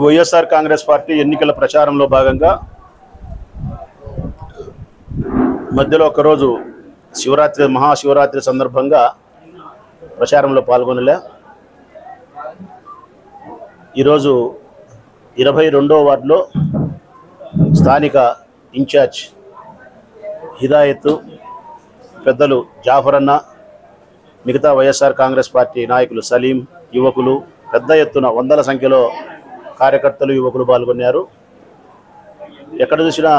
YSR Congress party ఎన్నికల ప్రచారంలో భాగంగా మధ్యలో ఒకరోజు మహాశివరాత్రి సందర్భంగా ప్రచారంలో పాల్గొనలే. ఈరోజు 22వ వార్డులో స్థానిక ఇన్ఛార్జ్ హిదాయత్ పెద్దలు జాఫర్ అన్న, మిగతా వైఎస్ఆర్ కాంగ్రెస్ పార్టీ నాయకులు సలీం, యువకులు పెద్ద ఎత్తున వందల సంఖ్యలో కార్యకర్తలు యువకులు పాల్గొన్నారు. ఎక్కడ చూసినా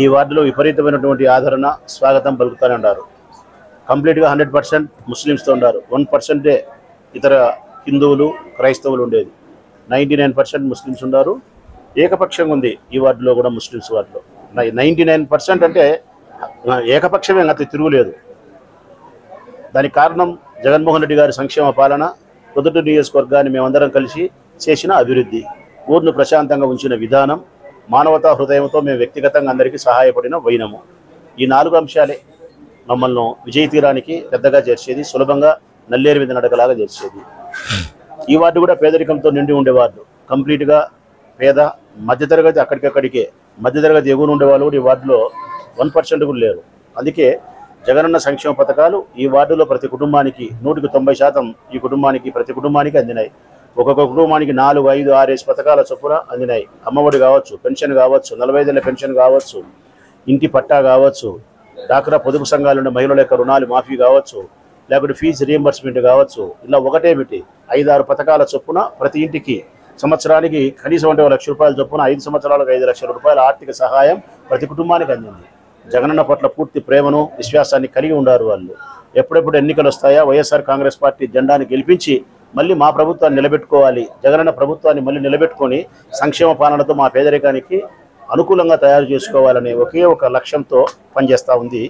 ఈ వార్డులో విపరీతమైనటువంటి ఆదరణ, స్వాగతం పలుకుతూనే ఉన్నారు. కంప్లీట్గా 100% ముస్లిమ్స్తో ఉన్నారు. 1% ఇతర హిందువులు, క్రైస్తవులు ఉండేది. 99% ముస్లిమ్స్ ఉన్నారు. ఏకపక్షంగా ఉంది ఈ వార్డులో కూడా. ముస్లిమ్స్ వార్డులో 99% అంటే ఏకపక్షమే, అంత తిరుగులేదు. దానికి కారణం జగన్మోహన్ రెడ్డి గారి సంక్షేమ పాలన, పొద్దుటూరు నియోజకవర్గాన్ని మేమందరం కలిసి చేసిన అభివృద్ధి, ఊరును ప్రశాంతంగా ఉంచిన విధానం, మానవతా హృదయంతో మేము వ్యక్తిగతంగా అందరికీ సహాయపడిన వైనము. ఈ 4 అంశాలే మమ్మల్ని విజయ తీరానికి పెద్దగా చేర్చేది, సులభంగా నల్లేరు మీద నడకలాగా చేర్చేది. ఈ వార్డు కూడా పేదరికంతో నిండి ఉండే వార్డు. కంప్లీట్గా పేద, మధ్యతరగతి, అక్కడికక్కడికే మధ్యతరగతి ఎగువ ఉండేవాళ్ళు కూడా ఈ వార్డులో 1% కూడా లేరు. అందుకే జగనన్న సంక్షేమ పథకాలు ఈ వార్డులో ప్రతి కుటుంబానికి 100% ఈ కుటుంబానికి, ప్రతి కుటుంబానికి అందినాయి. ఒక్కొక్క కుటుంబానికి 4, 5, 6 పథకాల చొప్పున అందినాయి. అమ్మఒడి కావచ్చు, పెన్షన్ కావచ్చు, 45 ఏళ్ల పెన్షన్ కావచ్చు, ఇంటి పట్టా కావచ్చు, డాక్రా పొదుపు సంఘాలున్న మహిళల యొక్క రుణాలు మాఫీ కావచ్చు, లేకపోతే ఫీజు రీఎంబర్స్మెంట్ కావచ్చు. ఇలా ఒకటేమిటి 5, 6 పథకాల చొప్పున ప్రతి ఇంటికి సంవత్సరానికి కనీసం 1 లక్ష రూపాయల చొప్పున 5 సంవత్సరాలకు 5 లక్షల రూపాయల ఆర్థిక సహాయం ప్రతి కుటుంబానికి అందింది. జగనన్న పట్ల పూర్తి ప్రేమను, విశ్వాసాన్ని కలిగి ఉన్నారు వాళ్ళు. ఎప్పుడెప్పుడు ఎన్నికలు వస్తాయా, వైఎస్ఆర్ కాంగ్రెస్ పార్టీ జెండాని గెలిపించి మళ్ళీ మా ప్రభుత్వాన్ని నిలబెట్టుకోవాలి, జగనన్న ప్రభుత్వాన్ని మళ్ళీ నిలబెట్టుకొని సంక్షేమ పాలనతో మా పేదరికానికి అనుకూలంగా తయారు చేసుకోవాలనే ఒకే ఒక లక్ష్యంతో పనిచేస్తూ ఉంది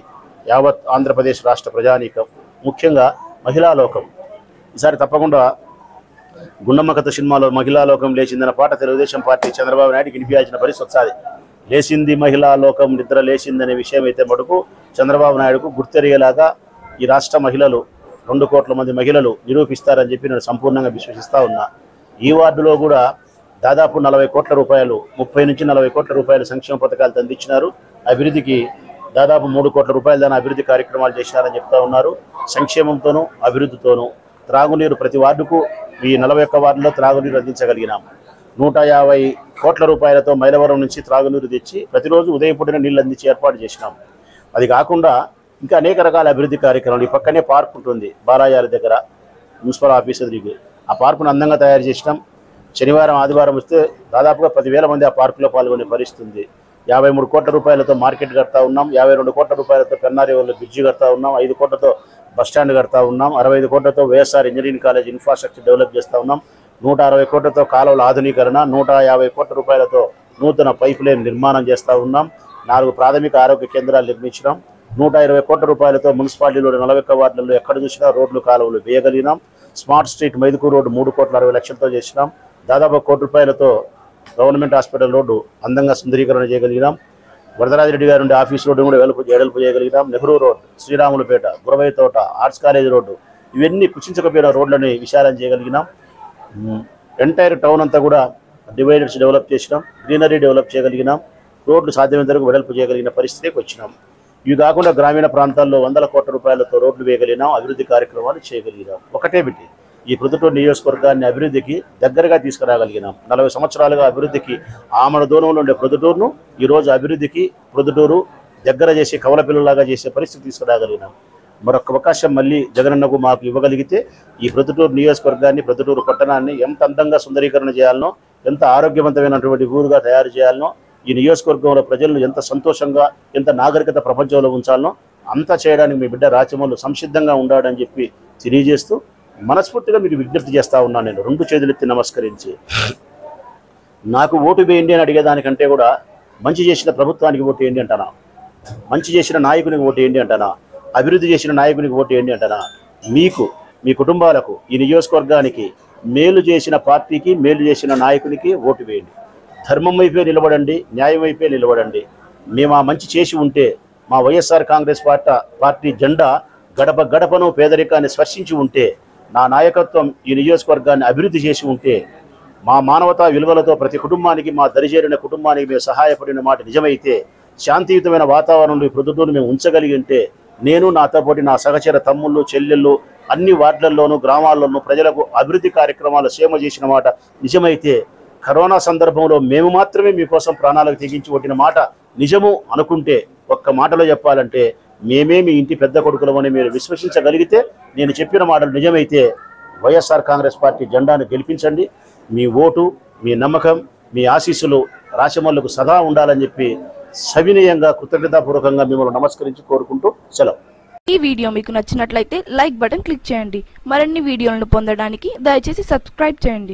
యావత్ ఆంధ్రప్రదేశ్ రాష్ట్ర ప్రజానీకం, ముఖ్యంగా మహిళా లోకం. ఈసారి తప్పకుండా గుండమ్మ కథ సినిమాలో మహిళా లోకం లేచిందన్న పాట తెలుగుదేశం పార్టీ చంద్రబాబు నాయుడు వినిపించాల్సిన పరిస్థితి వచ్చాది. లేచింది మహిళా లోకం, నిద్ర లేచిందనే విషయం అయితే మటుకు చంద్రబాబు నాయుడుకు గుర్తెరిగేలాగా ఈ రాష్ట్ర మహిళలు, 2 కోట్ల మంది మహిళలు నిరూపిస్తారని చెప్పి నేను సంపూర్ణంగా విశ్వసిస్తూ ఉన్నా. ఈ వార్డులో కూడా దాదాపు 40 కోట్ల రూపాయలు, 30 నుంచి 40 కోట్ల రూపాయలు సంక్షేమ పథకాలు అందించినారు. అభివృద్ధికి దాదాపు 3 కోట్ల రూపాయల దాని అభివృద్ధి కార్యక్రమాలు చేసినారని చెప్తా ఉన్నారు. సంక్షేమంతోనూ అభివృద్ధితోనూ త్రాగునీరు ప్రతి వార్డుకు ఈ 41 వార్డులో త్రాగునీరు అందించగలిగినాం. 150 కోట్ల రూపాయలతో మైలవరం నుంచి త్రాగునీరు తెచ్చి ప్రతిరోజు ఉదయం పూటనే నీళ్ళు అందించి ఏర్పాటు చేసినాం. అది కాకుండా ఇంకా అనేక రకాల అభివృద్ధి కార్యక్రమాలు. ఈ పక్కనే పార్క్ ఉంటుంది బాలాయాల దగ్గర, మున్సిపల్ ఆఫీస్ ఎదురుగా. ఆ పార్కును అందంగా తయారు చేసినాం. శనివారం, ఆదివారం వస్తే దాదాపుగా 10,000 మంది ఆ పార్కులో పాల్గొనే పరిస్థితి. 53 కోట్ల రూపాయలతో మార్కెట్ కడతా ఉన్నాం. 52 కోట్ల రూపాయలతో పెన్నారేవుల్లో బ్రిడ్జి కడతా ఉన్నాం. 5 కోట్లతో బస్టాండ్ కడతా ఉన్నాం. 65 కోట్లతో YSR engineering college infrastructure develop చేస్తూ ఉన్నాం. 160 కోట్లతో కాలువల ఆధునీకరణ, 150 కోట్ల రూపాయలతో నూతన పైప్ లైన్ నిర్మాణం చేస్తూ ఉన్నాం. 4 ప్రాథమిక ఆరోగ్య కేంద్రాలు నిర్మించినాం. 120 కోట్ల రూపాయలతో మున్సిపాలిటీలో 41 వార్డులలో ఎక్కడ చూసినా రోడ్లు, కాలువలు వేయగలిగినాం. స్మార్ట్ స్ట్రీట్ మైదుకూరు రోడ్డు 3,60,00,000తో చేసినాం. దాదాపు 1 కోటి రూపాయలతో గవర్నమెంట్ హాస్పిటల్ రోడ్డు అందంగా సుందరీకరణ చేయగలిగినాం. వరదరాజిరెడ్డి గారి నుండి ఆఫీస్ రోడ్డు కూడా వెడల్పు చేయగలిగినాం. నెహ్రూ రోడ్, శ్రీరాములపేట, గురవై తోట, ఆర్ట్స్ కాలేజ్ రోడ్డు, ఇవన్నీ కుచించకపోయిన రోడ్లని విశాలం చేయగలిగినాం. ఎంటైర్ టౌన్ అంతా కూడా డివైడర్స్ డెవలప్ చేసినాం, గ్రీనరీ డెవలప్ చేయగలిగినాం, రోడ్లు సాధ్యమైనంత వరకు వెడల్పు చేయగలిగిన పరిస్థితికి వచ్చినాం. ఇవి కాకుండా గ్రామీణ ప్రాంతాల్లో 100 కోట్ల రూపాయలతో రోడ్లు వేయగలిగినాం, అభివృద్ధి కార్యక్రమాలు చేయగలిగినాం. ఒకటే బిట్టి ఈ ప్రొద్దుటూరు నియోజకవర్గాన్ని అభివృద్ధికి దగ్గరగా తీసుకురాగలిగినాం. 40 సంవత్సరాలుగా అభివృద్ధికి ఆమడ దూరంలో ఉండే ప్రొద్దుటూరును ఈరోజు అభివృద్ధికి ప్రొద్దుటూరు దగ్గర చేసి కవలపిల్లలాగా చేసే పరిస్థితి తీసుకురాగలిగినాం. మరొక అవకాశం మళ్ళీ జగనన్నకు మాకు ఇవ్వగలిగితే ఈ ప్రొద్దుటూరు నియోజకవర్గాన్ని, ప్రొద్దుటూరు పట్టణాన్ని ఎంత అందంగా సుందరీకరణ చేయాలనో, ఎంత ఆరోగ్యవంతమైనటువంటి ఊరుగా తయారు చేయాలనో, ఈ నియోజకవర్గంలో ప్రజలను ఎంత సంతోషంగా, ఎంత నాగరికత ప్రపంచంలో ఉంచాలనో అంత చేయడానికి మీ బిడ్డ రాచమల్లు సంసిద్ధంగా ఉండాడని చెప్పి తెలియజేస్తూ మనస్ఫూర్తిగా మీకు విజ్ఞప్తి చేస్తా ఉన్నాను. నేను 2 చేతులెత్తి నమస్కరించి, నాకు ఓటు వేయండి అని అడిగేదానికంటే కూడా మంచి చేసిన ప్రభుత్వానికి ఓటు వేయండి అంటానా, మంచి చేసిన నాయకునికి ఓటు వేయండి అంటానా, అభివృద్ధి చేసిన నాయకునికి ఓటు వేయండి అంటానా. మీకు, మీ కుటుంబాలకు, ఈ నియోజకవర్గానికి మేలు చేసిన పార్టీకి, మేలు చేసిన నాయకునికి ఓటు వేయండి. ధర్మం వైపే నిలబడండి, న్యాయం వైపే నిలబడండి. మేము ఆ మంచి చేసి ఉంటే, మా వైఎస్ఆర్ కాంగ్రెస్ పార్టీ జెండా గడప గడపను పేదరికాన్ని స్పర్శించి ఉంటే, నా నాయకత్వం ఈ నియోజకవర్గాన్ని అభివృద్ధి చేసి ఉంటే, మా మానవతా విలువలతో ప్రతి కుటుంబానికి, మా దరిచేరిన కుటుంబానికి మేము సహాయపడిన మాట నిజమైతే, శాంతియుతమైన వాతావరణంలో ఈ ప్రొద్దుటూరును మేము ఉంచగలిగి ఉంటే, నేను, నాతో పాటు నా సహచర తమ్ముళ్ళు, చెల్లెళ్ళు అన్ని వార్డులలోనూ, గ్రామాల్లోనూ ప్రజలకు అభివృద్ధి కార్యక్రమాలు సేవ చేసిన మాట నిజమైతే, కరోనా సందర్భంలో మేము మాత్రమే మీకోసం ప్రాణాలకు తెగించి కొట్టిన మాట నిజము అనుకుంటే, ఒక్క మాటలో చెప్పాలంటే మేమే మీ ఇంటి పెద్ద కొడుకులమని మీరు విశ్వసించగలిగితే, నేను చెప్పిన మాటలు నిజమైతే వైఎస్ఆర్ కాంగ్రెస్ పార్టీ జెండాను గెలిపించండి. మీ ఓటు, మీ నమ్మకం, మీ ఆశీస్సులు రాచమల్లుకు సదా ఉండాలని చెప్పి సవినయంగా, కృతజ్ఞతాపూర్వకంగా మిమ్మల్ని నమస్కరించి కోరుకుంటూ సెలవు. ఈ వీడియో మీకు నచ్చినట్లయితే లైక్ బటన్ క్లిక్ చేయండి. మరిన్ని వీడియోలను పొందడానికి దయచేసి సబ్స్క్రైబ్ చేయండి.